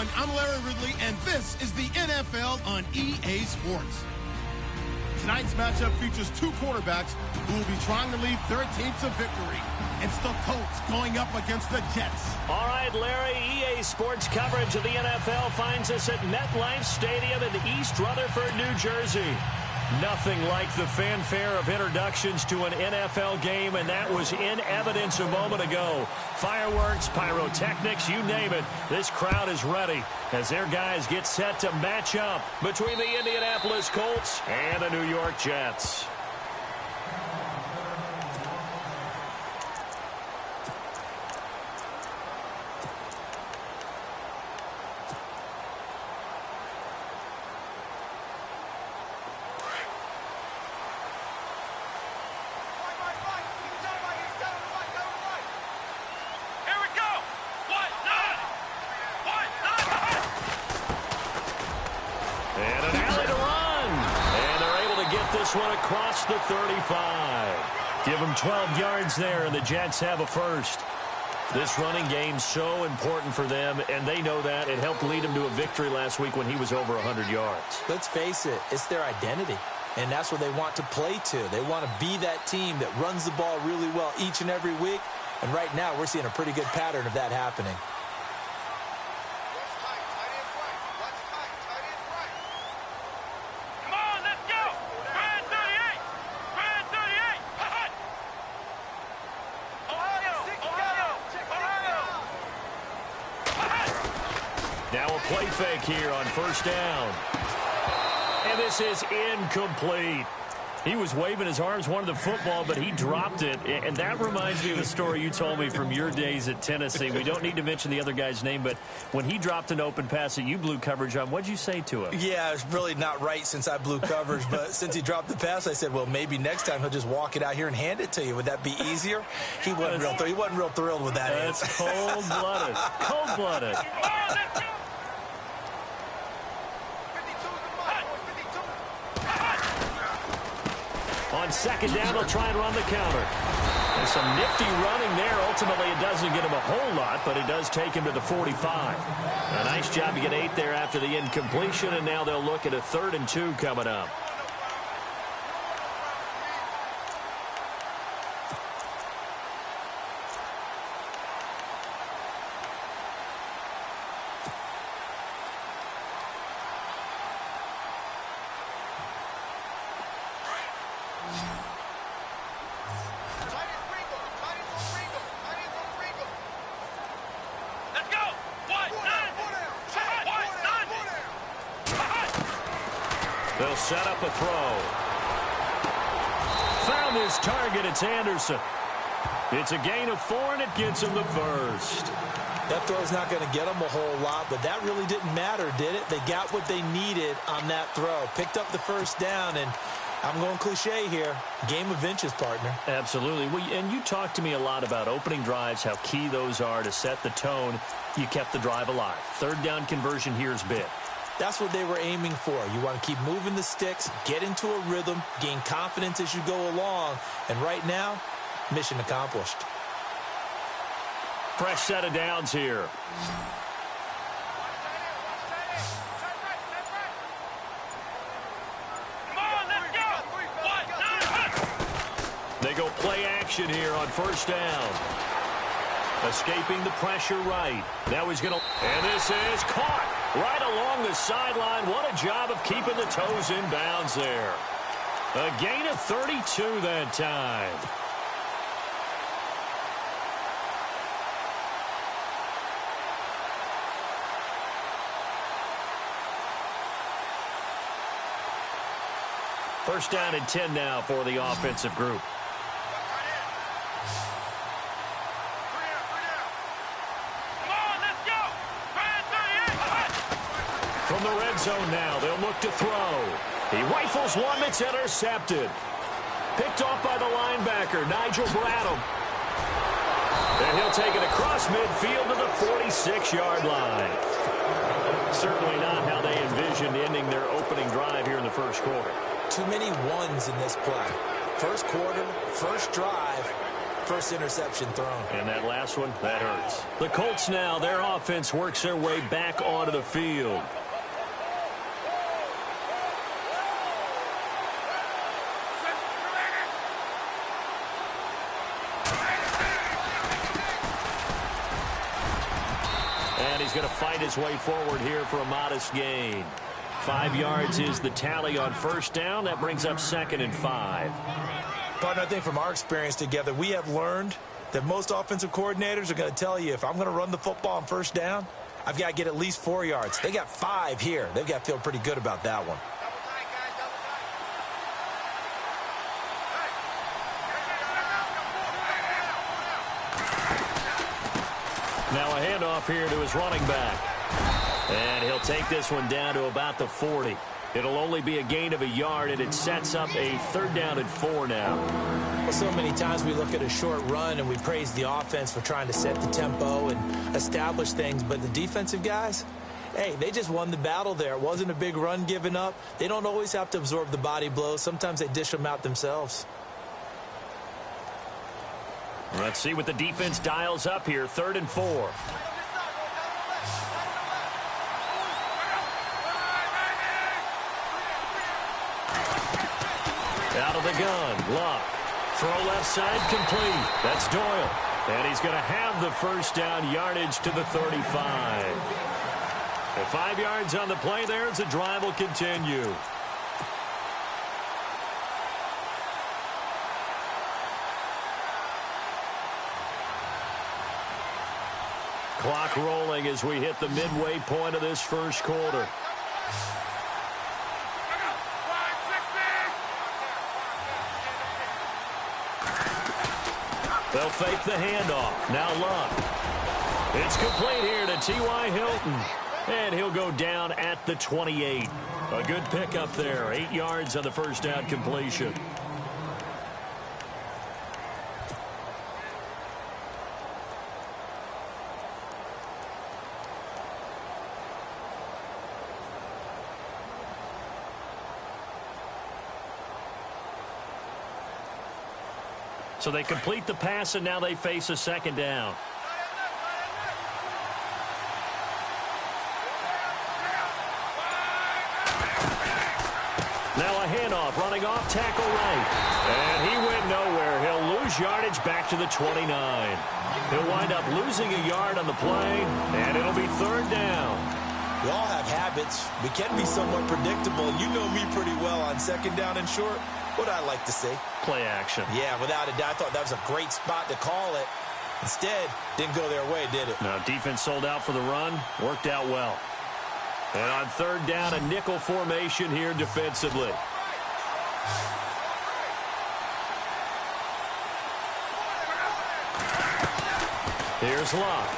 everyone. I'm Larry Ridley, and this is the NFL on EA Sports. Tonight's matchup features two quarterbacks who will be trying to lead their team to victory. It's the Colts going up against the Jets. All right, Larry, EA Sports coverage of the NFL finds us at MetLife Stadium in East Rutherford, New Jersey. Nothing like the fanfare of introductions to an NFL game, and that was in evidence a moment ago. Fireworks, pyrotechnics, you name it. This crowd is ready as their guys get set to match up between the Indianapolis Colts and the New York Jets. One across the 35. Give them 12 yards there, and the Jets have a first. This running game's so important for them, and they know that. It helped lead them to a victory last week when he was over 100 yards. Let's face it, it's their identity, and that's what they want to play to. They want to be that team that runs the ball really well each and every week, and right now we're seeing a pretty good pattern of that happening. Play fake here on first down. And this is incomplete. He was waving his arms, wanted the football, but he dropped it. And that reminds me of a story you told me from your days at Tennessee. We don't need to mention the other guy's name, but when he dropped an open pass that you blew coverage on, what'd you say to him? Yeah, it's really not right since I blew coverage, but since he dropped the pass, I said, well, maybe next time he'll just walk it out here and hand it to you. Would that be easier? He wasn't real thrilled with that. That's cold-blooded. Cold-blooded. On second down, they'll try and run the counter. There's some nifty running there. Ultimately, it doesn't get him a whole lot, but it does take him to the 45. A nice job to get 8 there after the incompletion, and now they'll look at a 3rd and 2 coming up. They'll set up a throw. Found his target. It's Anderson. It's a gain of 4, and it gets him the first. That throw's not going to get them a whole lot, but that really didn't matter, did it? They got what they needed on that throw. Picked up the first down, and I'm going cliche here. Game of inches, partner. Absolutely. Well, and you talked to me a lot about opening drives, how key those are to set the tone. You kept the drive alive. 3rd down conversion here is big. That's what they were aiming for. You want to keep moving the sticks, get into a rhythm, gain confidence as you go along. And right now, mission accomplished. Fresh set of downs here. They go play action here on first down. Escaping the pressure right. Now he's going to... And this is caught right along the sideline. What a job of keeping the toes in bounds there. A gain of 32 that time. First down and 10 now for the offensive group. From the red zone now, they'll look to throw. He rifles one that's intercepted. Picked off by the linebacker, Nigel Bradham. And he'll take it across midfield to the 46-yard line. Certainly not how they envisioned ending their opening drive here in the first quarter. Too many ones in this play. First quarter, first drive, first interception thrown. And that last one, that hurts. The Colts now, their offense works their way back onto the field. And he's going to fight his way forward here for a modest gain. 5 yards is the tally on first down. That brings up 2nd and 5. Partner, I think from our experience together, we have learned that most offensive coordinators are going to tell you, if I'm going to run the football on first down, I've got to get at least 4 yards. They got 5 here. They've got to feel pretty good about that one. Now a handoff here to his running back. And he'll take this one down to about the 40. It'll only be a gain of a yard, and it sets up a 3rd down and 4 now. Well, so many times we look at a short run and we praise the offense for trying to set the tempo and establish things, but the defensive guys, hey, they just won the battle there. It wasn't a big run given up. They don't always have to absorb the body blows. Sometimes they dish them out themselves. Let's see what the defense dials up here. 3rd and 4. Out of the gun, Luck. Throw left side, complete. That's Doyle. And he's going to have the first down, yardage to the 35. And 5 yards on the play there as the drive will continue. Clock rolling as we hit the midway point of this first quarter. They'll fake the handoff. Now Luck. It's complete here to T.Y. Hilton. And he'll go down at the 28. A good pickup there. 8 yards on the first down completion. So they complete the pass, and now they face a 2nd down. Now a handoff, running off tackle right. And he went nowhere. He'll lose yardage back to the 29. He'll wind up losing a yard on the play, and it'll be 3rd down. We all have habits. We can be somewhat predictable. You know me pretty well on 2nd down and short. What I like to say? Play action. Yeah, without a doubt. I thought that was a great spot to call it. Instead, didn't go their way, did it? No, defense sold out for the run. Worked out well. And on 3rd down, a nickel formation here defensively. Here's Luck.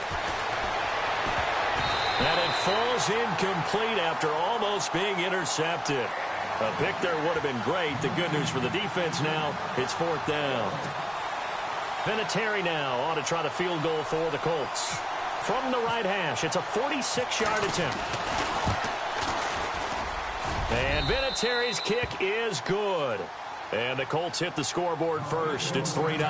And it falls incomplete after almost being intercepted. A pick there would have been great. The good news for the defense now, it's 4th down. Vinatieri now on to try the field goal for the Colts. From the right hash, it's a 46-yard attempt. And Vinatieri's kick is good. And the Colts hit the scoreboard first. It's 3-0.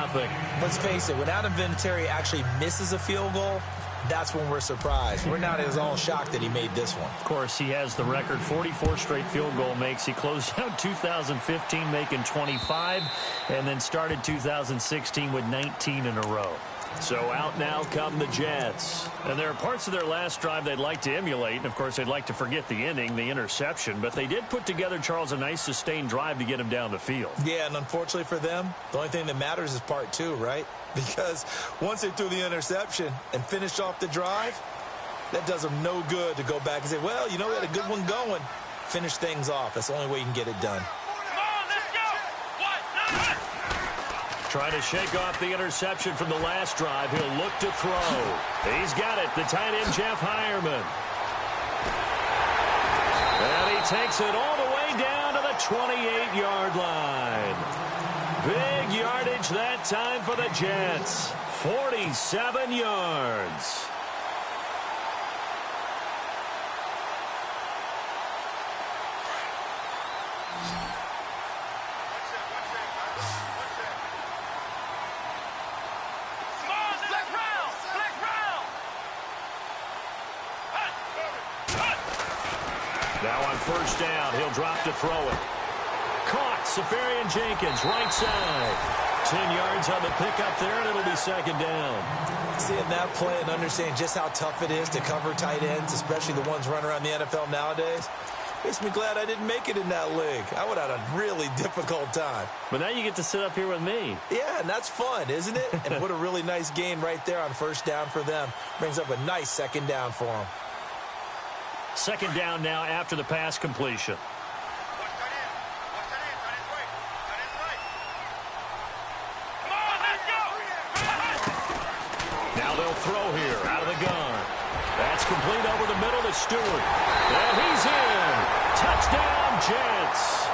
Let's face it, when Adam Vinatieri actually misses a field goal, that's when we're surprised. We're not as all shocked that he made this one. Of course, he has the record 44 straight field goal makes. He closed out 2015 making 25 and then started 2016 with 19 in a row. So out now come the Jets. And there are parts of their last drive they'd like to emulate. And, of course, they'd like to forget the inning, the interception. But they did put together, Charles, a nice sustained drive to get him down the field. Yeah, and unfortunately for them, the only thing that matters is part 2, right? Because once they threw the interception and finished off the drive, that does them no good to go back and say, well, you know, we had a good one going. Finish things off. That's the only way you can get it done. Trying to shake off the interception from the last drive. He'll look to throw. He's got it. The tight end, Jeff Heuerman. And he takes it all the way down to the 28-yard line. Big yardage that time for the Jets. 47 yards. first down. He'll drop to throw it. Caught. Safarian Jenkins, right side. 10 yards on the pickup there, and it'll be second down. Seeing that play and understanding just how tough it is to cover tight ends, especially the ones running around the NFL nowadays, makes me glad I didn't make it in that league. I would have had a really difficult time. But now you get to sit up here with me. Yeah, and that's fun, isn't it? And what a really nice gain right there on first down for them. Brings up a nice second down for them. Second down now after the pass completion. Now they'll throw here out of the gun. That's complete over the middle to Stewart. And he's in. Touchdown, Jets.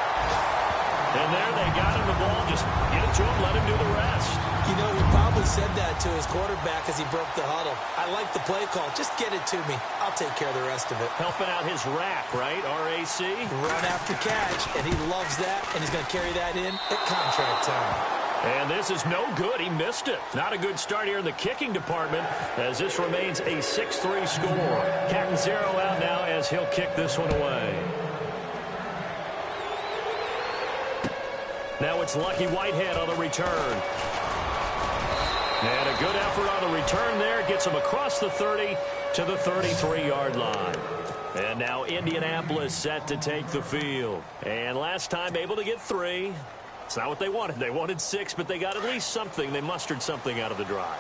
And there they got him the ball. Just get it to him, let him do the rest. You know, he probably said that to his quarterback as he broke the huddle. I like the play call. Just get it to me. I'll take care of the rest of it. Helping out his rack, right? RAC? Run after catch, and he loves that, and he's going to carry that in at contract time. And this is no good. He missed it. Not a good start here in the kicking department as this remains a 6-3 score. Cat and zero out now as he'll kick this one away. Now it's Lucky Whitehead on the return. And a good effort on the return there. Gets him across the 30 to the 33-yard line. And now Indianapolis set to take the field. And last time able to get 3. It's not what they wanted. They wanted 6, but they got at least something. They mustered something out of the drive.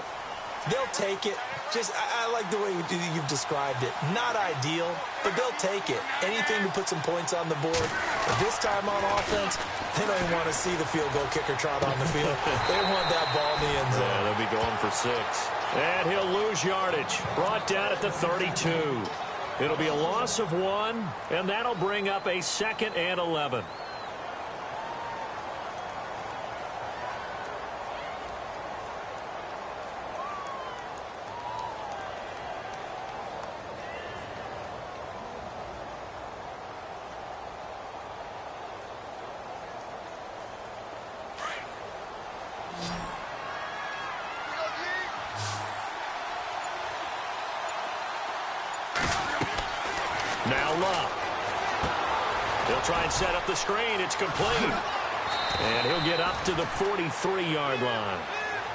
They'll take it. Just, I like the way you've described it. Not ideal, but they'll take it. Anything to put some points on the board. But this time on offense, they don't even want to see the field goal kicker trot on the field. They want that ball in the end zone. Yeah, they'll be going for 6. And he'll lose yardage. Brought down at the 32. It'll be a loss of 1, and that'll bring up a 2nd and 11. Now Love. He'll try and set up the screen. It's complete. And he'll get up to the 43-yard line.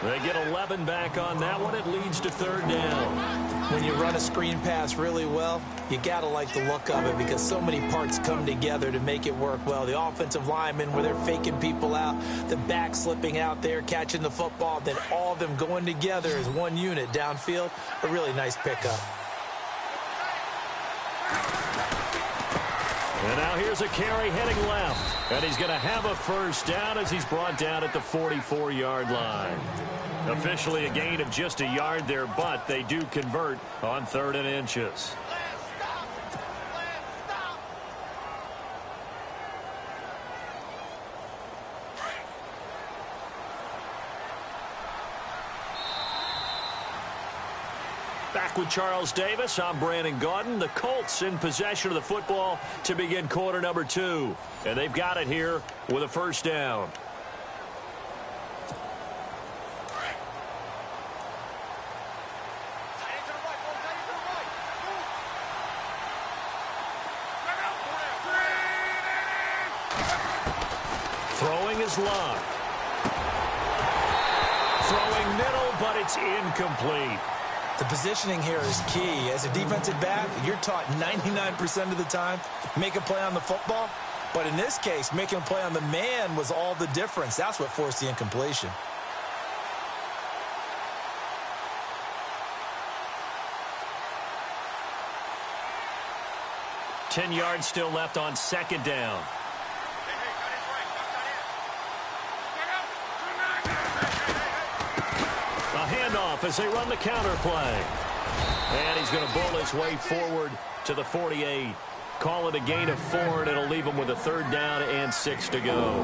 They get 11 back on that one. It leads to 3rd down. When you run a screen pass really well, you got to like the look of it because so many parts come together to make it work well. The offensive linemen, where they're faking people out, the back slipping out there, catching the football, then all of them going together as one unit downfield. A really nice pickup. And now here's a carry heading left. And he's going to have a first down as he's brought down at the 44-yard line. Officially a gain of just a yard there, but they do convert on 3rd and inches. Back with Charles Davis, I'm Brandon Gaudin. The Colts in possession of the football to begin quarter number 2. And they've got it here with a first down. Throwing is Love. Throwing middle, but it's incomplete. The positioning here is key. As a defensive back, you're taught 99% of the time, make a play on the football. But in this case, making a play on the man was all the difference. That's what forced the incompletion. Ten yards still left on 2nd down. Handoff as they run the counter play. And he's going to bull his way forward to the 48. Call it a gain of 4, and it'll leave him with a 3rd down and 6 to go.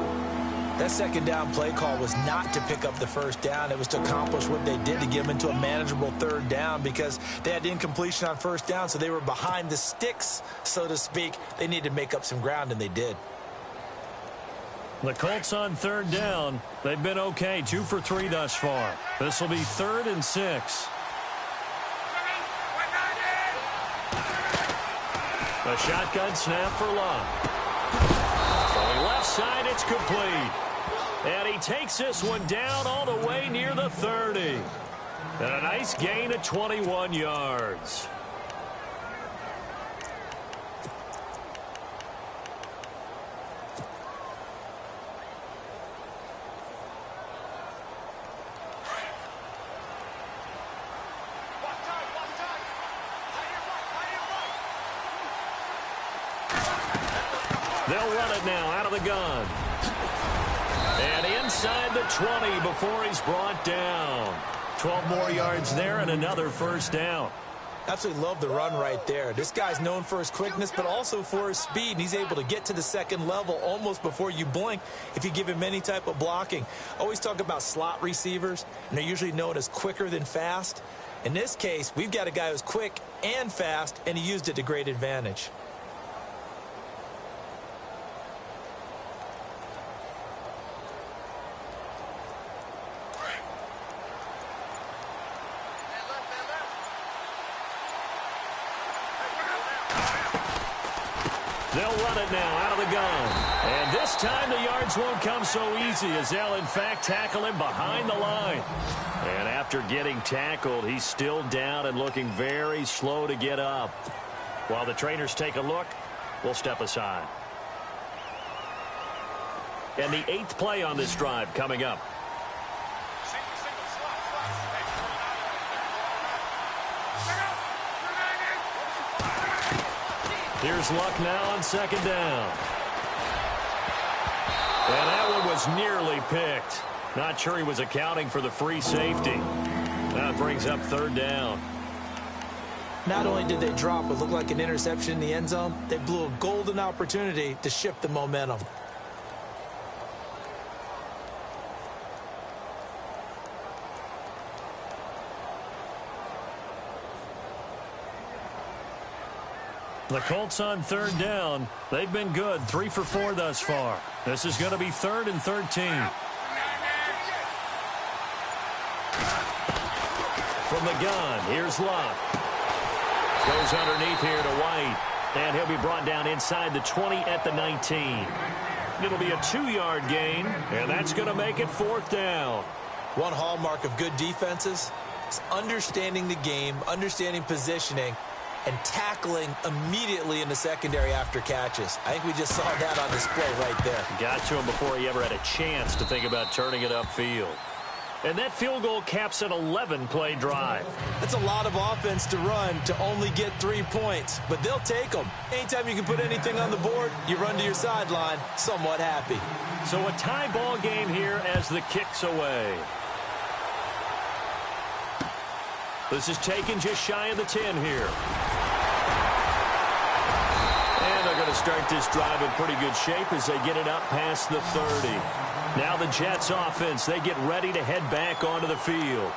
That 2nd down play call was not to pick up the first down. It was to accomplish what they did to get them into a manageable 3rd down because they had incompletion on first down, so they were behind the sticks, so to speak. They needed to make up some ground, and they did. The Colts on 3rd down. They've been okay, 2 for 3 thus far. This will be 3rd and 6. A shotgun snap for Luck. Going left side, it's complete. And he takes this one down all the way near the 30. And a nice gain of 21 yards. They'll run it now out of the gun. And inside the 20 before he's brought down. 12 more yards there and another first down. Absolutely love the run right there. This guy's known for his quickness, but also for his speed. And he's able to get to the second level almost before you blink if you give him any type of blocking. I always talk about slot receivers, and they're usually known as quicker than fast. In this case, we've got a guy who's quick and fast, and he used it to great advantage. They'll run it now out of the gun. And this time the yards won't come so easy as they'll, in fact, tackle him behind the line. And after getting tackled, he's still down and looking very slow to get up. While the trainers take a look, we'll step aside. And the 8th play on this drive coming up. Here's Luck now on second down. And that one was nearly picked. Not sure he was accounting for the free safety. That brings up third down. Not only did they drop what looked like an interception in the end zone, they blew a golden opportunity to shift the momentum. The Colts on third down. They've been good, 3 for 4 thus far. This is going to be 3rd and 13. From the gun, here's Luck. Goes underneath here to White. And he'll be brought down inside the 20 at the 19. It'll be a 2-yard gain, and that's going to make it 4th down. One hallmark of good defenses is understanding the game, understanding positioning, and tackling immediately in the secondary after catches. I think we just saw that on display right there. Got to him before he ever had a chance to think about turning it upfield. And that field goal caps an 11-play drive. That's a lot of offense to run to only get 3 points, but they'll take them. Anytime you can put anything on the board, you run to your sideline, somewhat happy. So a tie ball game here as the kick's away. This is taken just shy of the 10 here. And they're going to start this drive in pretty good shape as they get it up past the 30. Now the Jets offense, they get ready to head back onto the field.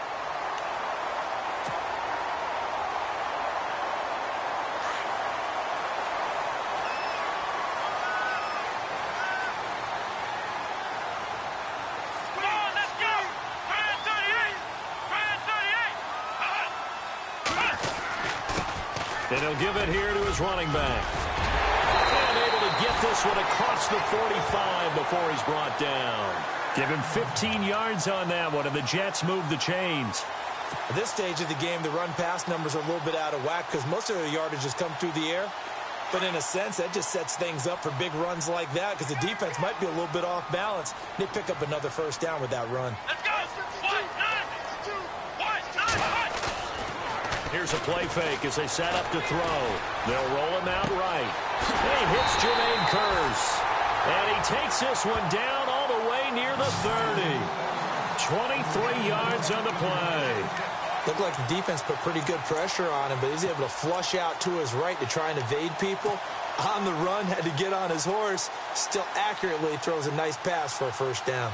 And he'll give it here to his running back. And able to get this one across the 45 before he's brought down. Give him 15 yards on that one, and the Jets move the chains. At this stage of the game, the run-pass numbers are a little bit out of whack because most of their yardage has come through the air. But in a sense, that just sets things up for big runs like that because the defense might be a little bit off balance. They pick up another first down with that run. Let's go! Here's a play fake as they set up to throw. They'll roll him out right. And he hits Jermaine Kearse. And he takes this one down all the way near the 30. 23 yards on the play. Looked like the defense put pretty good pressure on him, but he's able to flush out to his right to try and evade people. On the run, had to get on his horse. Still accurately throws a nice pass for a first down.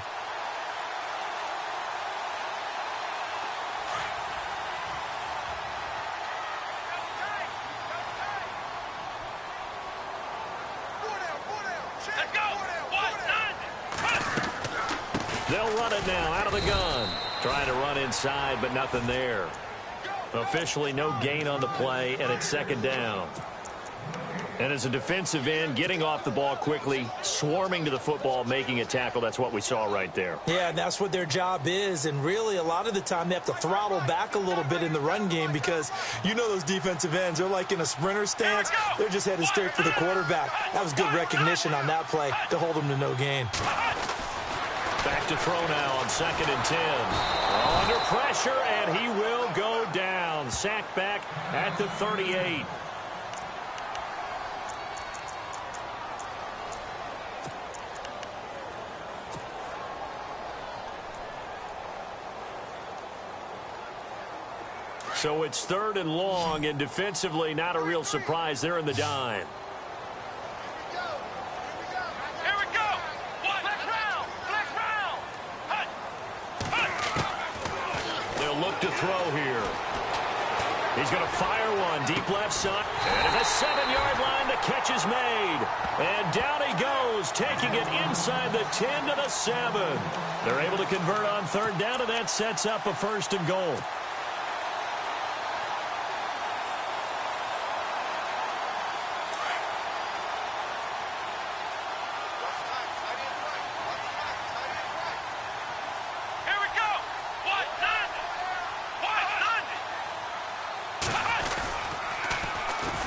They'll run it now out of the gun. Trying to run inside, but nothing there. Officially no gain on the play, and it's second down. And as a defensive end, getting off the ball quickly, swarming to the football, making a tackle, that's what we saw right there. Yeah, and that's what their job is. And really, a lot of the time, they have to throttle back a little bit in the run game because you know those defensive ends, they're like in a sprinter stance. They're just headed straight for the quarterback. That was good recognition on that play to hold them to no gain. Back to throw now on 2nd and 10. Under pressure, and he will go down. Sacked back at the 38. So it's 3rd and long, and defensively, not a real surprise. They're in the dime. Here we go. Flex round. They'll look to throw here. He's going to fire one deep left side. And at the 7-yard line, the catch is made. And down he goes, taking it inside the 10 to the 7. They're able to convert on 3rd down, and that sets up a 1st and goal.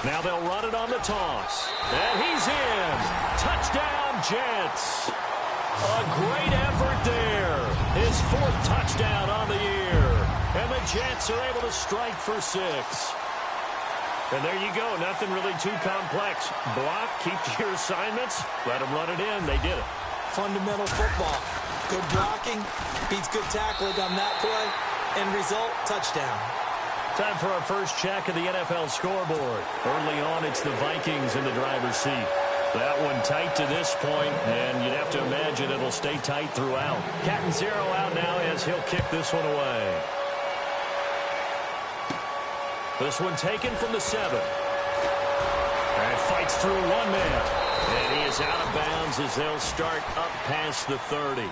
Now they'll run it on the toss. And he's in. Touchdown, Jets. A great effort there. His 4th touchdown on the year. And the Jets are able to strike for 6. And there you go. Nothing really too complex. Block, keep to your assignments, let them run it in. They did it. Fundamental football. Good blocking, beats good tackling on that play. End result, touchdown. Time for our first check of the NFL scoreboard. Early on, it's the Vikings in the driver's seat. That one tight to this point, and you'd have to imagine it'll stay tight throughout. Cat and 0 out now as he'll kick this one away. This one taken from the 7. And fights through one man. And he is out of bounds as they'll start up past the 30.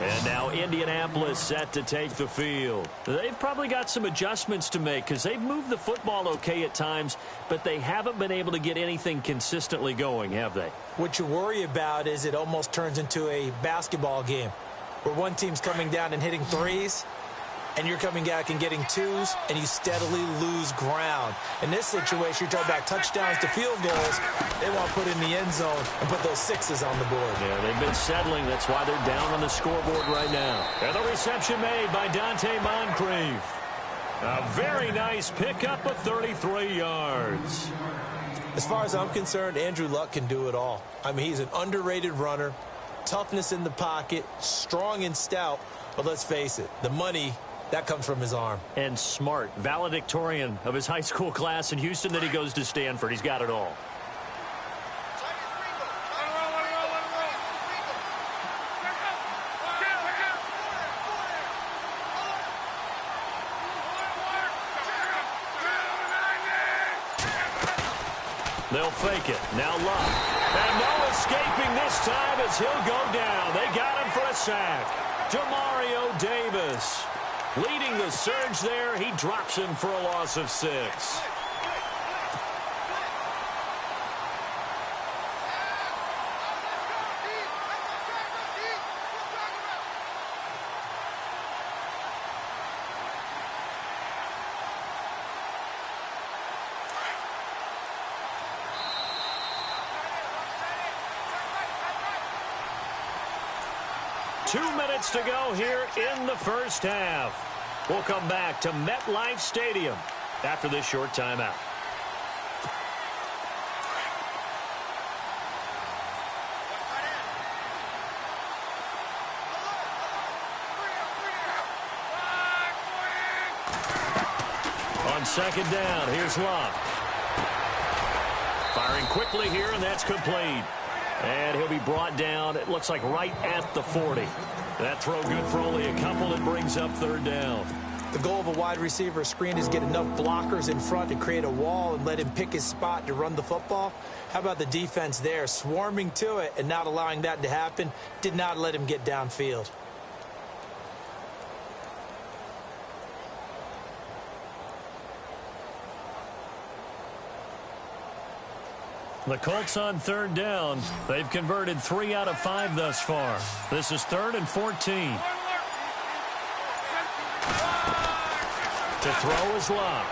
And now Indianapolis set to take the field. They've probably got some adjustments to make because they've moved the football okay at times, but they haven't been able to get anything consistently going, have they? What you worry about is it almost turns into a basketball game where one team's coming down and hitting threes, and you're coming back and getting twos, and you steadily lose ground. In this situation, you're talking about touchdowns to field goals. They want to put in the end zone and put those 6s on the board. Yeah, they've been settling. That's why they're down on the scoreboard right now. And the reception made by Dante Moncrief. A very nice pickup of 33 yards. As far as I'm concerned, Andrew Luck can do it all. I mean, he's an underrated runner, toughness in the pocket, strong and stout, but let's face it, the money, that comes from his arm. And smart. Valedictorian of his high school class in Houston. Then he goes to Stanford. He's got it all. They'll fake it. Now Luck. And no escaping this time as he'll go down. They got him for a sack. Demario Davis leading the surge there. He drops him for a loss of 6. Two minutes to go here in the first half. We'll come back to MetLife Stadium after this short timeout. On 2nd down, here's Luck. Firing quickly here, and that's complete. And he'll be brought down, it looks like right at the 40. That throw good for only a couple. That brings up 3rd down. The goal of a wide receiver screen is get enough blockers in front to create a wall and let him pick his spot to run the football. How about the defense there, swarming to it and not allowing that to happen? Did not let him get downfield. The Colts on third down. They've converted 3 out of 5 thus far. This is 3rd and 14. To throw is Love.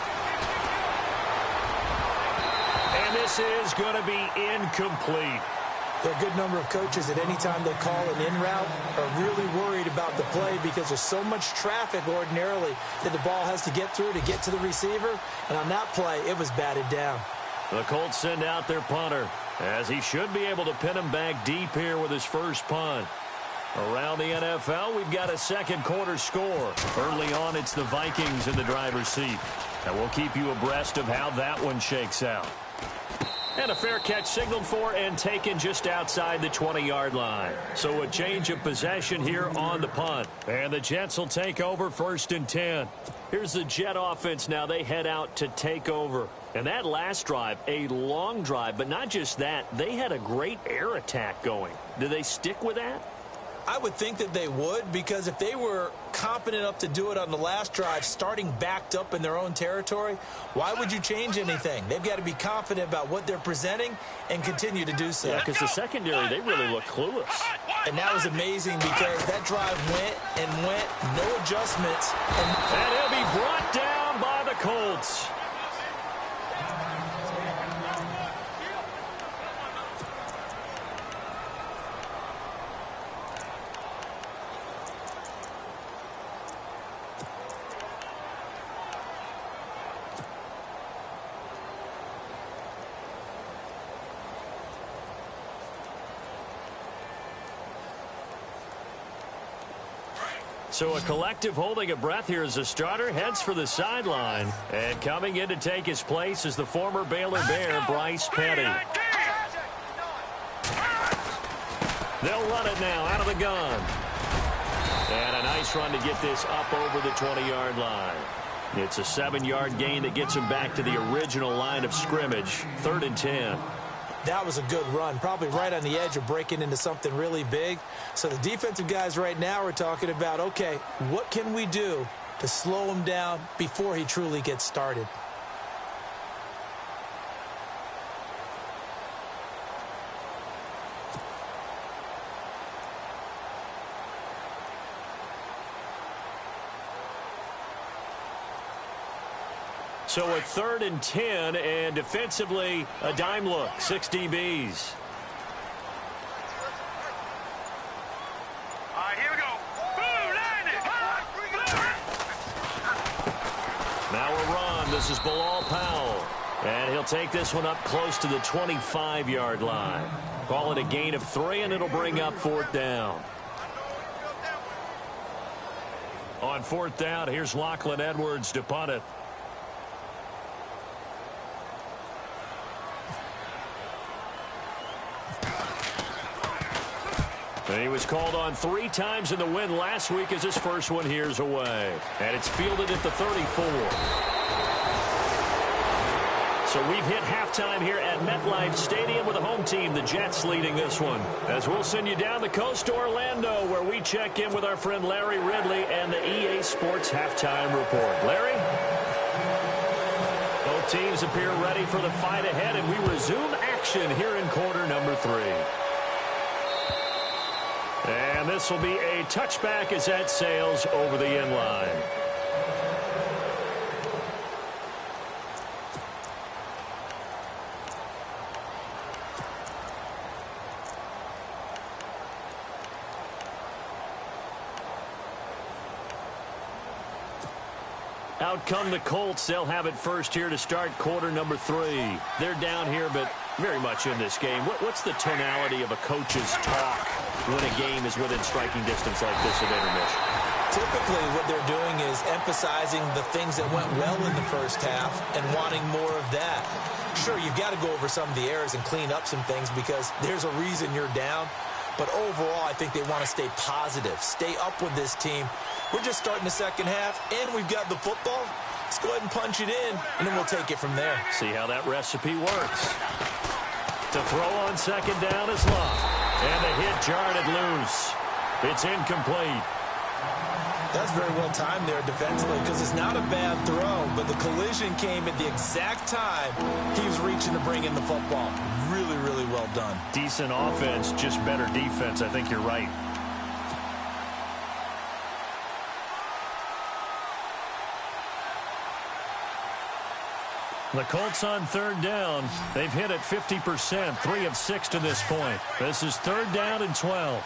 And this is going to be incomplete. There are a good number of coaches at any time they call an in route are really worried about the play because there's so much traffic ordinarily that the ball has to get through to get to the receiver. And on that play, it was batted down. The Colts send out their punter, as he should be able to pin him back deep here with his first punt. Around the NFL, we've got a second quarter score. Early on, it's the Vikings in the driver's seat. And we'll keep you abreast of how that one shakes out. And a fair catch signaled for and taken just outside the 20-yard line. So a change of possession here on the punt. And the Jets will take over 1st and 10. Here's the Jet offense now. They head out to take over. And that last drive, a long drive, but not just that. They had a great air attack going. Do they stick with that? I would think that they would, because if they were competent enough to do it on the last drive, starting backed up in their own territory, why would you change anything? They've got to be confident about what they're presenting and continue to do so. Yeah, because the secondary, they really look clueless. And that was amazing because that drive went and went, no adjustments. And he'll be brought down by the Colts. So a collective holding of breath here as the starter heads for the sideline. And coming in to take his place is the former Baylor Bear, Bryce Petty. They'll run it now out of the gun. And a nice run to get this up over the 20-yard line. It's a 7-yard gain that gets him back to the original line of scrimmage. 3rd and 10. That was a good run, probably right on the edge of breaking into something really big. So the defensive guys right now are talking about, okay, what can we do to slow him down before he truly gets started? So a 3rd and 10, and defensively, a dime look, 6 DBs. All right, here we go. Boom, Now a run. This is Bilal Powell. And he'll take this one up close to the 25-yard line. Call it a gain of 3, and it'll bring up 4th down. On 4th down, here's Lachlan Edwards to punt it. And he was called on 3 times in the win last week as his first one here's away. And it's fielded at the 34. So we've hit halftime here at MetLife Stadium with the home team, the Jets, leading this one. As we'll send you down the coast to Orlando, where we check in with our friend Larry Ridley and the EA Sports Halftime Report. Larry? Both teams appear ready for the fight ahead, and we resume action here in quarter number 3. And this will be a touchback as that sails over the end line. Out come the Colts. They'll have it first here to start quarter number 3. They're down here, but very much in this game. What's the tonality of a coach's talk when a game is within striking distance like this at intermission? Typically, what they're doing is emphasizing the things that went well in the first half and wanting more of that. Sure, you've got to go over some of the errors and clean up some things because there's a reason you're down. But overall, I think they want to stay positive, stay up with this team. We're just starting the second half, and we've got the football. Let's go ahead and punch it in, and then we'll take it from there. See how that recipe works. To throw on second down is Love. And the hit jarred it loose. It's incomplete. That's very well timed there defensively because it's not a bad throw, but the collision came at the exact time he was reaching to bring in the football. really, really well done. Decent offense, just better defense. I think you're right. The Colts on third down. They've hit it 50%, 3 of 6 to this point. This is third down and 12.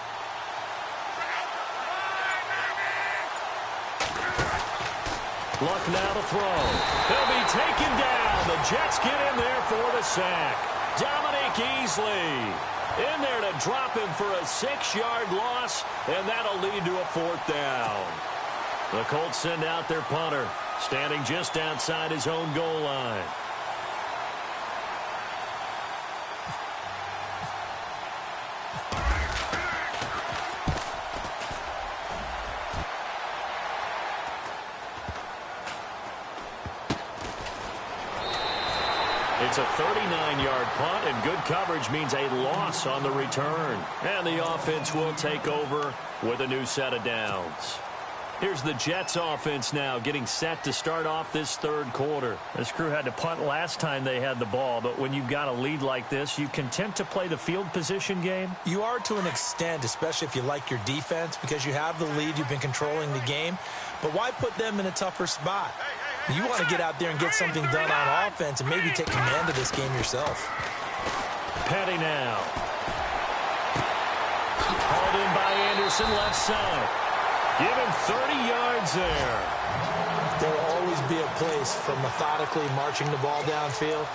Luck now to throw. He'll be taken down. The Jets get in there for the sack. Dominic Easley in there to drop him for a 6-yard loss, and that'll lead to a 4th down. The Colts send out their punter, standing just outside his own goal line. It's a 39-yard punt, and good coverage means a loss on the return. And the offense will take over with a new set of downs. Here's the Jets offense now getting set to start off this third quarter. This crew had to punt last time they had the ball, but when you've got a lead like this, you content to play the field position game? You are to an extent, especially if you like your defense, because you have the lead, you've been controlling the game. But why put them in a tougher spot? You want to get out there and get something done on offense and maybe take command of this game yourself. Petty now. Hauled in by Anderson, left side. Give him 30 yards there. There will always be a place for methodically marching the ball downfield.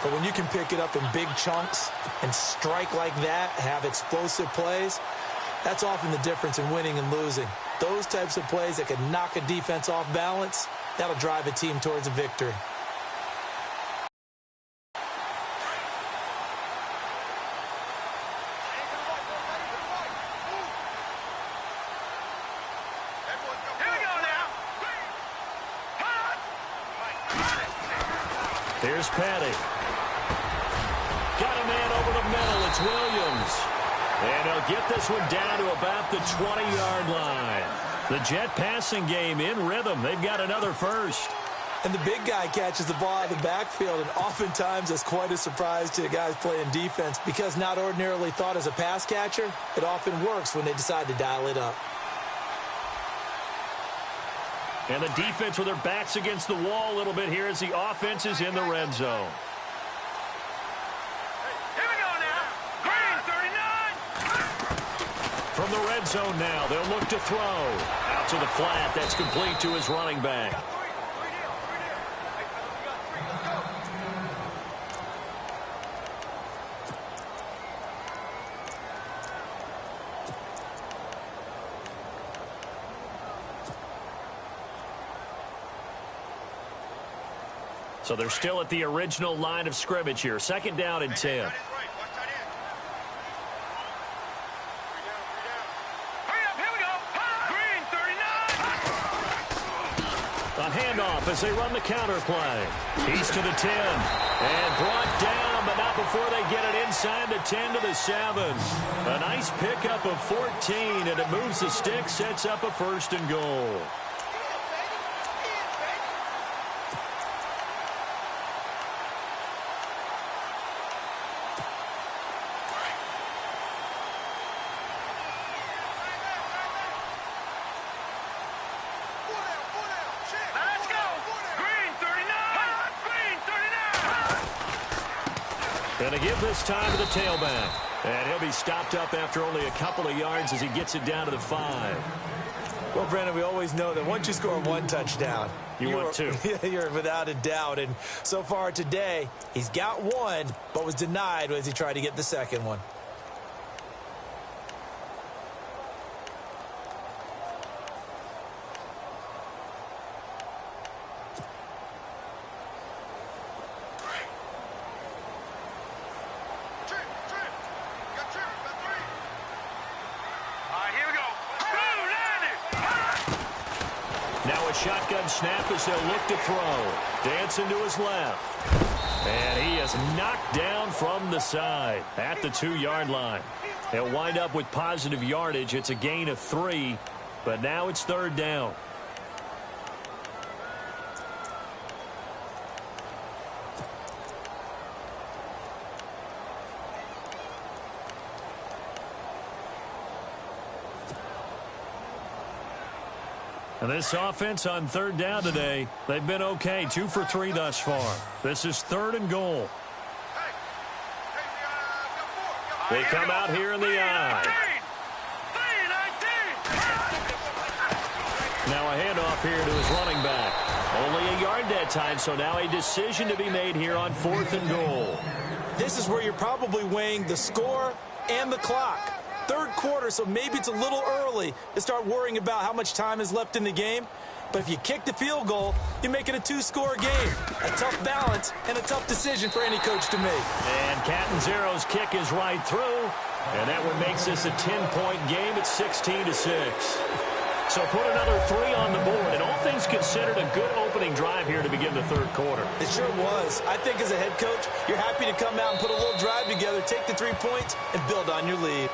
But when you can pick it up in big chunks and strike like that, have explosive plays, that's often the difference in winning and losing. Those types of plays that can knock a defense off balance, that'll drive a team towards a victory. Here's Petty. Got a man over the middle. It's Williams. And he'll get this one down to about the 20-yard line. The Jet passing game in rhythm. They've got another first. And the big guy catches the ball out of the backfield, and oftentimes that's quite a surprise to the guys playing defense because not ordinarily thought as a pass catcher, it often works when they decide to dial it up. And the defense with their backs against the wall a little bit here as the offense is in the red zone. Here we go now. Green 39. From the red zone now, they'll look to throw. Out to the flat. That's complete to his running back. So they're still at the original line of scrimmage here. Second down and 10. A handoff as they run the counter play. He's to the 10. And brought down, but not before they get it inside the 10 to the 7. A nice pickup of 14, and it moves the stick, sets up a 1st and goal. Going to give this time to the tailback. And he'll be stopped up after only a couple of yards as he gets it down to the 5. Well, Brandon, we always know that once you score one touchdown, you want two. You're without a doubt. And so far today, he's got one, but was denied as he tried to get the second one. Shotgun snap as they'll look to throw. Dancing to his left. And he is knocked down from the side at the 2-yard line. He'll wind up with positive yardage. It's a gain of 3, but now it's third down. And this offense on third down today, they've been okay. 2 for 3 thus far. This is 3rd and goal. They come out here in the I. Now a handoff here to his running back. Only a yard that time, so now a decision to be made here on 4th and goal. This is where you're probably weighing the score and the clock. 3rd quarter, so maybe it's a little early to start worrying about how much time is left in the game. But if you kick the field goal, you make it a 2-score game. A tough balance and a tough decision for any coach to make. And Catanzaro's kick is right through. And that one makes this a 10-point game at 16-6. So put another 3 on the board. And all things considered, a good opening drive here to begin the 3rd quarter. It sure was. I think as a head coach, you're happy to come out and put a little drive together, take the 3 points, and build on your lead.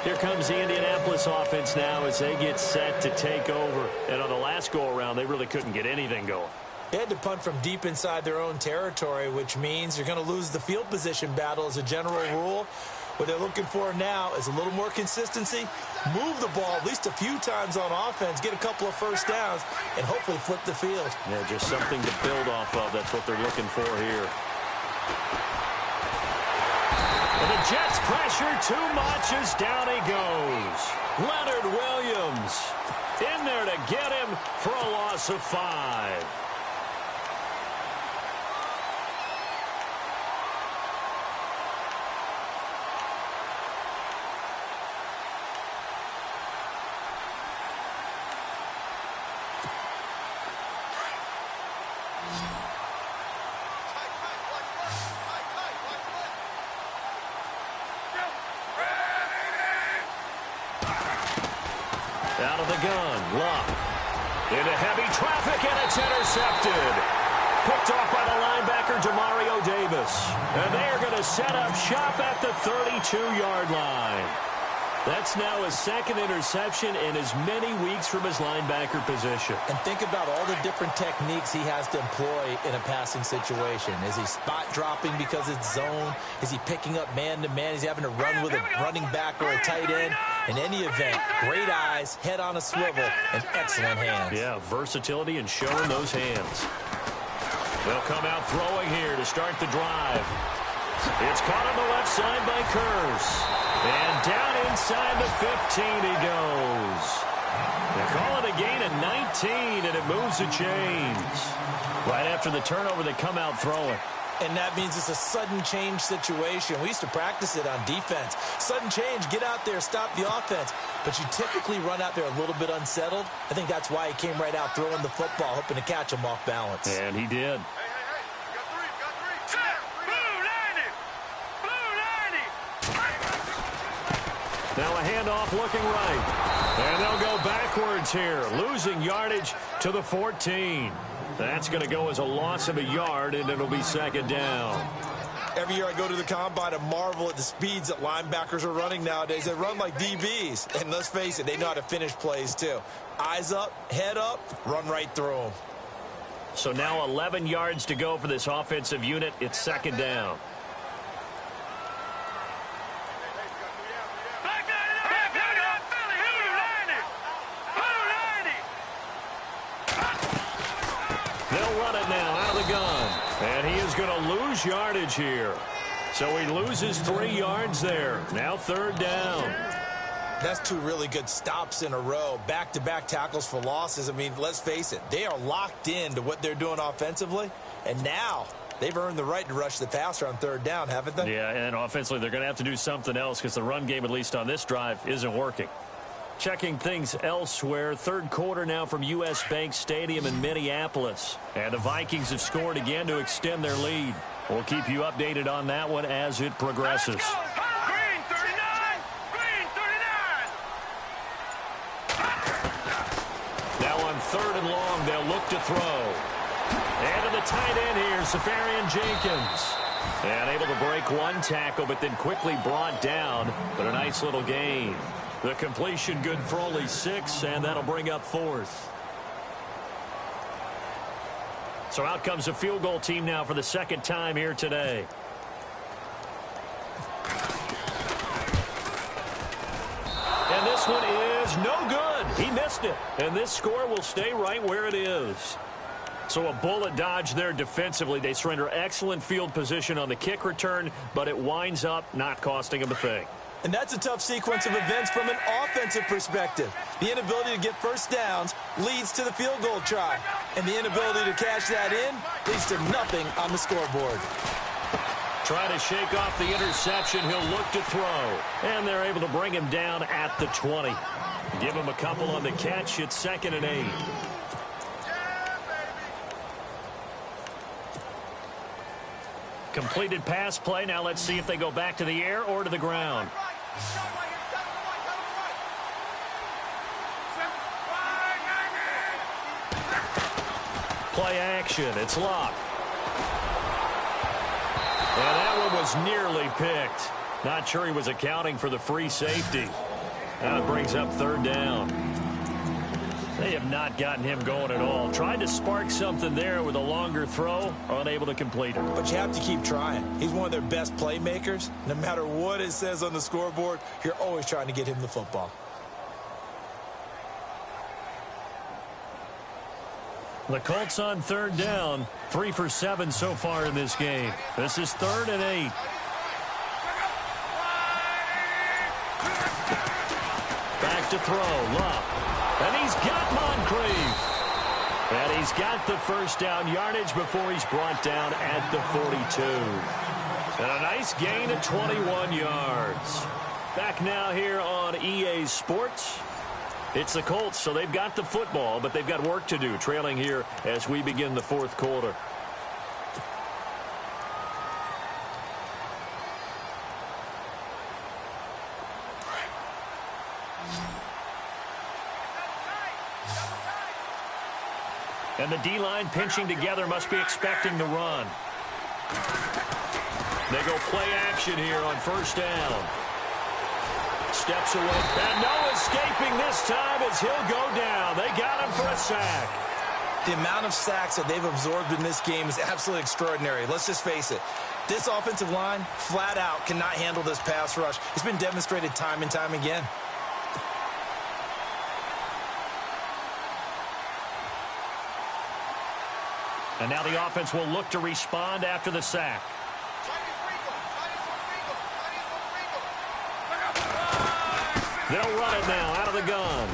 Here comes the Indianapolis offense now as they get set to take over. And on the last go-around, they really couldn't get anything going. They had to punt from deep inside their own territory, which means you're going to lose the field position battle as a general rule. What they're looking for now is a little more consistency, move the ball at least a few times on offense, get a couple of first downs, and hopefully flip the field. Yeah, just something to build off of. That's what they're looking for here. And the Jets pressure too much as down he goes. Leonard Williams in there to get him for a loss of 5. Out of the gun, Luck. Into heavy traffic, and it's intercepted. Picked off by the linebacker, Demario Davis. And they are going to set up shop at the 32-yard line. That's now his 2nd interception in as many weeks from his linebacker position. And think about all the different techniques he has to employ in a passing situation. Is he spot dropping because it's zone? Is he picking up man-to-man? Is he having to run with a running back or a tight end? In any event, great eyes, head on a swivel, and excellent hands. Yeah, versatility and showing those hands. They'll come out throwing here to start the drive. It's caught on the left side by Kurz. And down inside the 15 he goes. They call it a gain of 19, and it moves the chains. Right after the turnover, they come out throwing. And that means it's a sudden change situation. We used to practice it on defense. Sudden change, get out there, stop the offense. But you typically run out there a little bit unsettled. I think that's why he came right out throwing the football, hoping to catch him off balance. And he did. Now a handoff looking right. And they'll go backwards here, losing yardage to the 14. That's going to go as a loss of a yard, and it'll be 2nd down. Every year I go to the combine and marvel at the speeds that linebackers are running nowadays. They run like DBs. And let's face it, they know how to finish plays too. Eyes up, head up, run right through them. So now 11 yards to go for this offensive unit. It's 2nd down. They'll run it now out of the gun. And he is going to lose yardage here. So he loses 3 yards there. Now 3rd down. That's 2 really good stops in a row. Back-to-back tackles for losses. I mean, let's face it. They are locked into what they're doing offensively. And now they've earned the right to rush the passer on 3rd down, haven't they? Yeah, and offensively they're going to have to do something else because the run game, at least on this drive, isn't working. Checking things elsewhere, 3rd quarter now from U.S. Bank Stadium in Minneapolis. And the Vikings have scored again to extend their lead. We'll keep you updated on that one as it progresses. Green 39! Green 39! Now on 3rd and long, they'll look to throw. And to the tight end here, Safarian Jenkins. And able to break 1 tackle, but then quickly brought down. But a nice little gain. The completion good for only 6, and that'll bring up 4th. So out comes the field goal team now for the 2nd time here today. And this one is no good. He missed it. And this score will stay right where it is. So a bullet dodge there defensively. They surrender excellent field position on the kick return, but it winds up not costing them a thing. And that's a tough sequence of events from an offensive perspective. The inability to get first downs leads to the field goal try. And the inability to cash that in leads to nothing on the scoreboard. Try to shake off the interception. He'll look to throw. And they're able to bring him down at the 20. Give him a couple on the catch. It's 2nd and 8. Completed pass play. Now let's see if they go back to the air or to the ground. Play action. It's locked. And that one was nearly picked. Not sure he was accounting for the free safety. Now it brings up 3rd down. They have not gotten him going at all. Tried to spark something there with a longer throw, unable to complete it. But you have to keep trying. He's one of their best playmakers. No matter what it says on the scoreboard, you're always trying to get him the football. The Colts on 3rd down. 3 for 7 so far in this game. This is 3rd and 8. Back to throw. Luck. And he's got Moncrief. And he's got the first down yardage before he's brought down at the 42. And a nice gain of 21 yards. Back now here on EA Sports. It's the Colts, so they've got the football, but they've got work to do, trailing here as we begin the 4th quarter. And the D-line pinching together, must be expecting the run. They go play action here on 1st down. Steps away, and no escaping this time as he'll go down. They got him for a sack. The amount of sacks that they've absorbed in this game is absolutely extraordinary. Let's just face it. This offensive line, flat out, cannot handle this pass rush. It's been demonstrated time and time again. And now the offense will look to respond after the sack. They'll run it now out of the gun.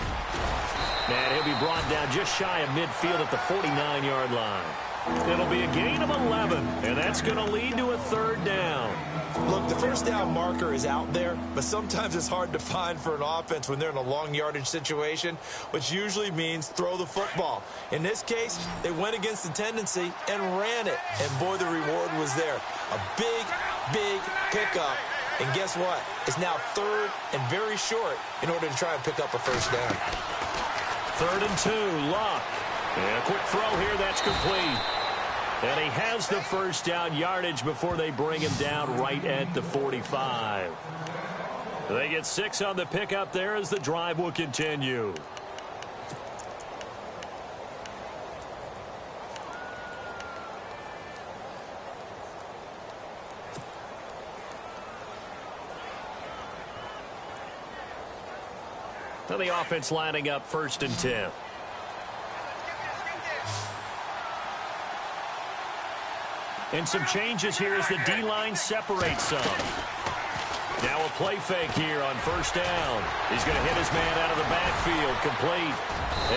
And he'll be brought down just shy of midfield at the 49-yard line. It'll be a gain of 11, and that's going to lead to a 3rd down. Look, the first down marker is out there, but sometimes it's hard to find for an offense when they're in a long yardage situation, which usually means throw the football. In this case, they went against the tendency and ran it, and boy, the reward was there. A big, big pickup. And guess what? It's now 3rd and very short in order to try and pick up a first down. 3rd and 2, Luck. And a quick throw here, that's complete. And he has the first down yardage before they bring him down right at the 45. They get 6 on the pickup there as the drive will continue. Now the offense lining up 1st and 10. And some changes here as the D-line separates some. Now a play fake here on 1st down. He's going to hit his man out of the backfield, complete.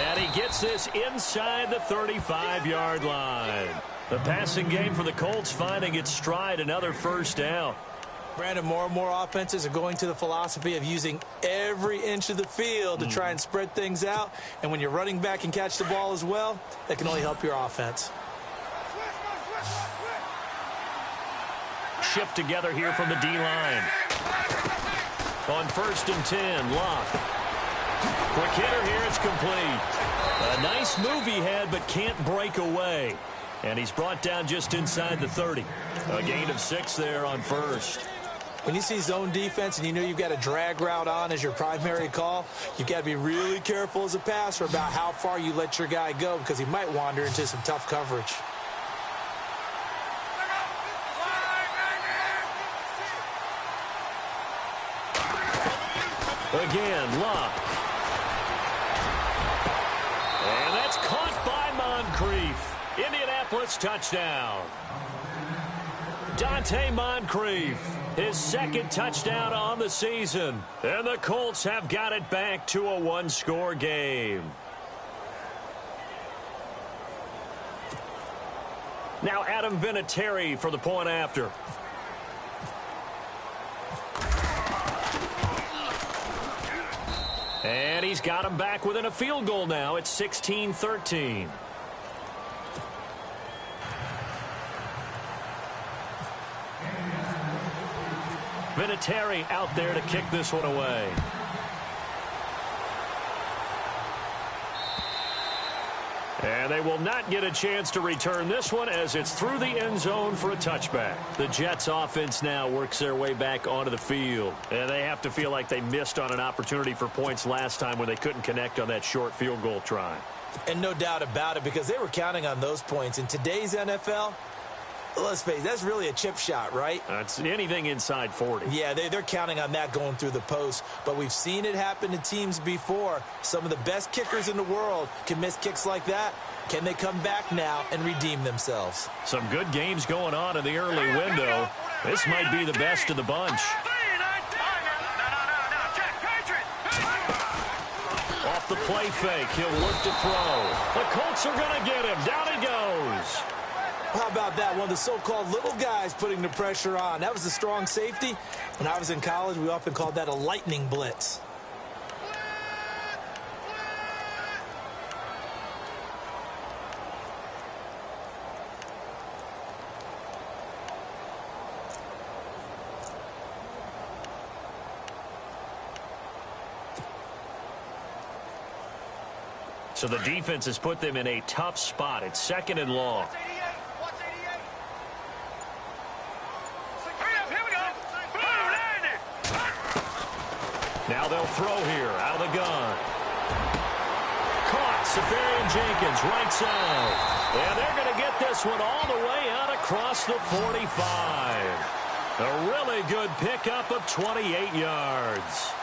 And he gets this inside the 35-yard line. The passing game for the Colts finding its stride, another 1st down. Brandon, more and more offenses are going to the philosophy of using every inch of the field to try and spread things out. And when you're running back and catch the ball as well, that can only help your offense. Shift together here from the D-line. On 1st and 10, Lock. Quick hitter here, it's complete. A nice move he had, but can't break away. And he's brought down just inside the 30. A gain of 6 there on 1st. When you see zone defense and you know you've got a drag route on as your primary call, you've got to be really careful as a passer about how far you let your guy go because he might wander into some tough coverage. Again, Luck. And that's caught by Moncrief. Indianapolis touchdown. Dante Moncrief, his second touchdown on the season. And the Colts have got it back to a one-score game. Now Adam Vinatieri for the point after. And he's got him back within a field goal now. It's 16-13. Vinatieri out there to kick this one away. And they will not get a chance to return this one as it's through the end zone for a touchback. The Jets offense now works their way back onto the field. And they have to feel like they missed on an opportunity for points last time when they couldn't connect on that short field goal try. And no doubt about it, because they were counting on those points. In today's NFL, let's face it, that's really a chip shot, right? That's anything inside 40. Yeah, they're counting on that going through the post. But we've seen it happen to teams before. Some of the best kickers in the world can miss kicks like that. Can they come back now and redeem themselves? Some good games going on in the early window. This might be the best of the bunch. Off the play fake, he'll look to throw. The Colts are going to get him. Down he goes. How about that? One of the so-called little guys putting the pressure on. That was a strong safety. When I was in college, we often called that a lightning blitz. So the defense has put them in a tough spot. It's second and long. Now they'll throw here out of the gun. Caught. Safarian Jenkins, right side. And they're going to get this one all the way out across the 45. A really good pickup of 28 yards.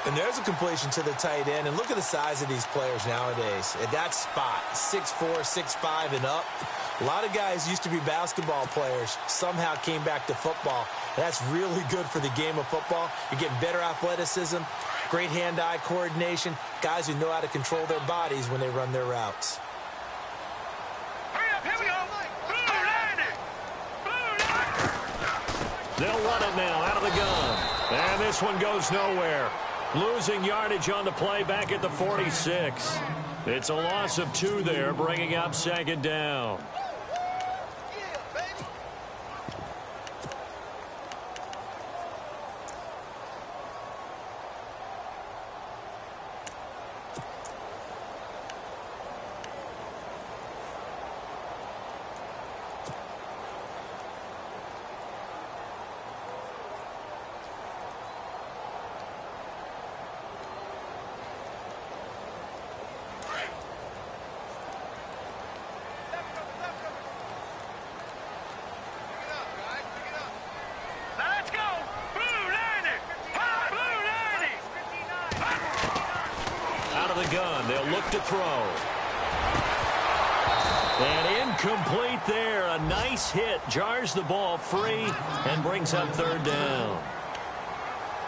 And there's a completion to the tight end. And look at the size of these players nowadays. At that spot, 6'4", 6'5", and up. A lot of guys used to be basketball players, somehow came back to football. That's really good for the game of football. You're getting better athleticism, great hand-eye coordination, guys who know how to control their bodies when they run their routes. Here we go. They'll run it now out of the gun. And this one goes nowhere. Losing yardage on the play back at the 46. It's a loss of 2 there, bringing up second down. Gun. They'll look to throw. And incomplete there. A nice hit. Jars the ball free and brings up third down.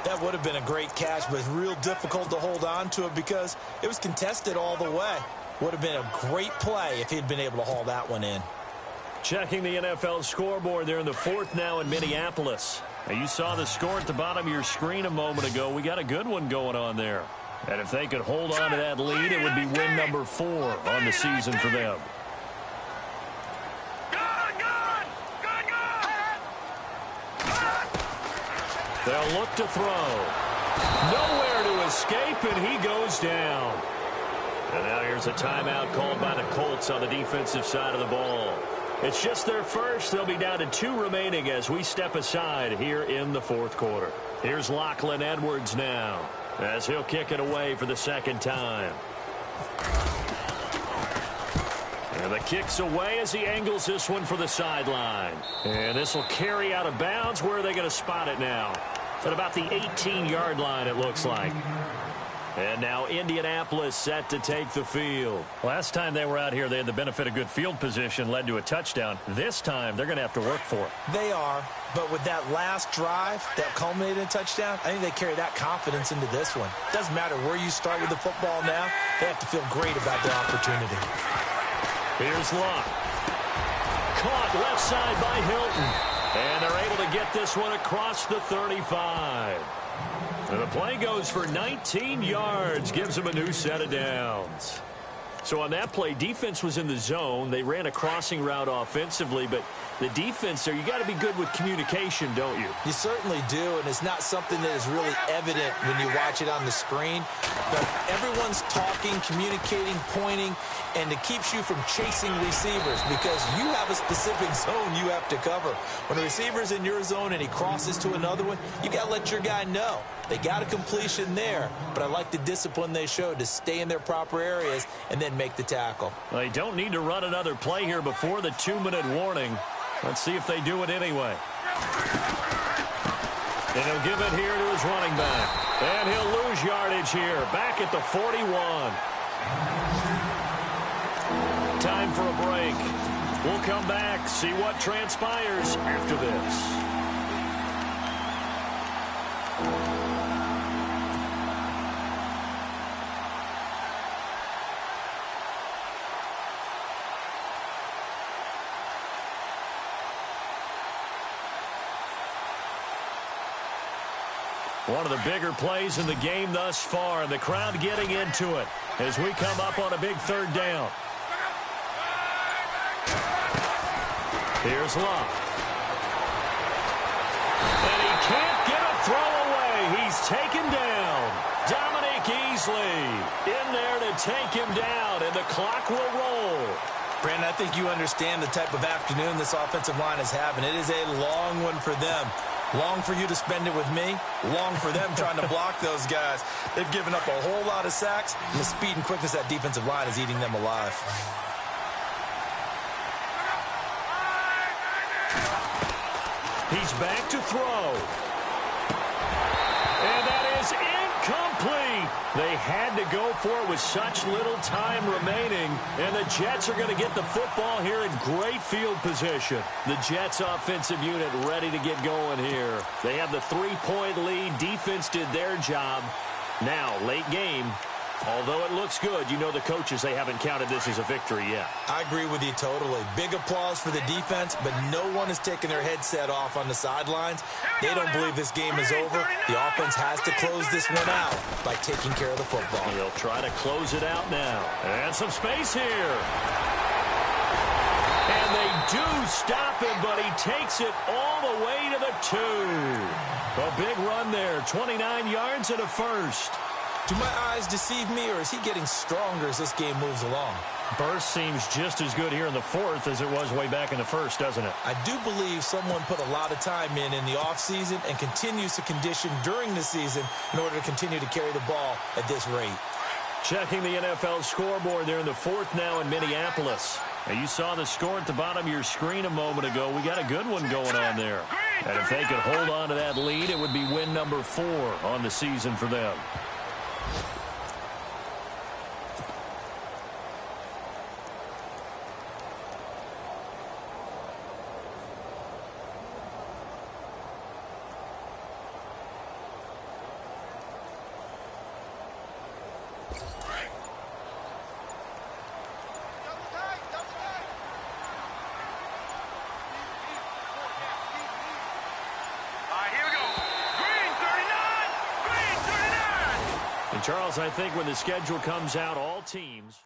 That would have been a great catch, but it's real difficult to hold on to it because it was contested all the way. Would have been a great play if he'd been able to haul that one in. Checking the NFL scoreboard there in the fourth now in Minneapolis. Now you saw the score at the bottom of your screen a moment ago. We got a good one going on there. And if they could hold on to that lead, it would be win number 4 on the season for them. They'll look to throw. Nowhere to escape, and he goes down. And now here's a timeout called by the Colts on the defensive side of the ball. It's just their first. They'll be down to 2 remaining as we step aside here in the fourth quarter. Here's Lachlan Edwards now, as he'll kick it away for the second time. And the kick's away as he angles this one for the sideline. And this will carry out of bounds. Where are they going to spot it now? At about the 18-yard line, it looks like. And now Indianapolis set to take the field. Last time they were out here, they had the benefit of good field position, led to a touchdown. This time, they're going to have to work for it. They are, but with that last drive that culminated in a touchdown, I think they carry that confidence into this one. Doesn't matter where you start with the football now, they have to feel great about their opportunity. Here's Locke. Caught left side by Hilton. And they're able to get this one across the 35. And the play goes for 19 yards, gives them a new set of downs. So on that play, defense was in the zone. They ran a crossing route offensively, but the defense there, you got to be good with communication, don't you? You certainly do, and it's not something that is really evident when you watch it on the screen. But everyone's talking, communicating, pointing, and it keeps you from chasing receivers because you have a specific zone you have to cover. When a receiver's in your zone and he crosses to another one, you got to let your guy know. They got a completion there, but I like the discipline they showed to stay in their proper areas and then make the tackle. They don't need to run another play here before the 2-minute warning. Let's see if they do it anyway. And he'll give it here to his running back. And he'll lose yardage here, back at the 41. Time for a break. We'll come back, see what transpires after this. One of the bigger plays in the game thus far, and the crowd getting into it as we come up on a big third down. Here's Locke. And he can't get a throw away. He's taken down. Dominique Easley in there to take him down, and the clock will roll. Brandon, I think you understand the type of afternoon this offensive line is having. It is a long one for them. Long for you to spend it with me. Long for them trying to block those guys. They've given up a whole lot of sacks, and the speed and quickness of that defensive line is eating them alive. He's back to throw. And that is incomplete. They had to go for it with such little time remaining. And the Jets are going to get the football here in great field position. The Jets offensive unit ready to get going here. They have the 3-point lead. Defense did their job. Now, late game. Although it looks good, you know the coaches, they haven't counted this as a victory yet. I agree with you totally. Big applause for the defense, but no one is taking their headset off on the sidelines. They don't believe this game is over. The offense has to close this one out by taking care of the football. They'll try to close it out now. And some space here. And they do stop him, but he takes it all the way to the 2. A big run there, 29 yards and a first. Do my eyes deceive me, or is he getting stronger as this game moves along? Burst seems just as good here in the fourth as it was way back in the first, doesn't it? I do believe someone put a lot of time in the offseason and continues to condition during the season in order to continue to carry the ball at this rate. Checking the NFL scoreboard there in the fourth now in Minneapolis. Now you saw the score at the bottom of your screen a moment ago. We got a good one going on there. And if they could hold on to that lead, it would be win number 4 on the season for them. Charles, I think when the schedule comes out, all teams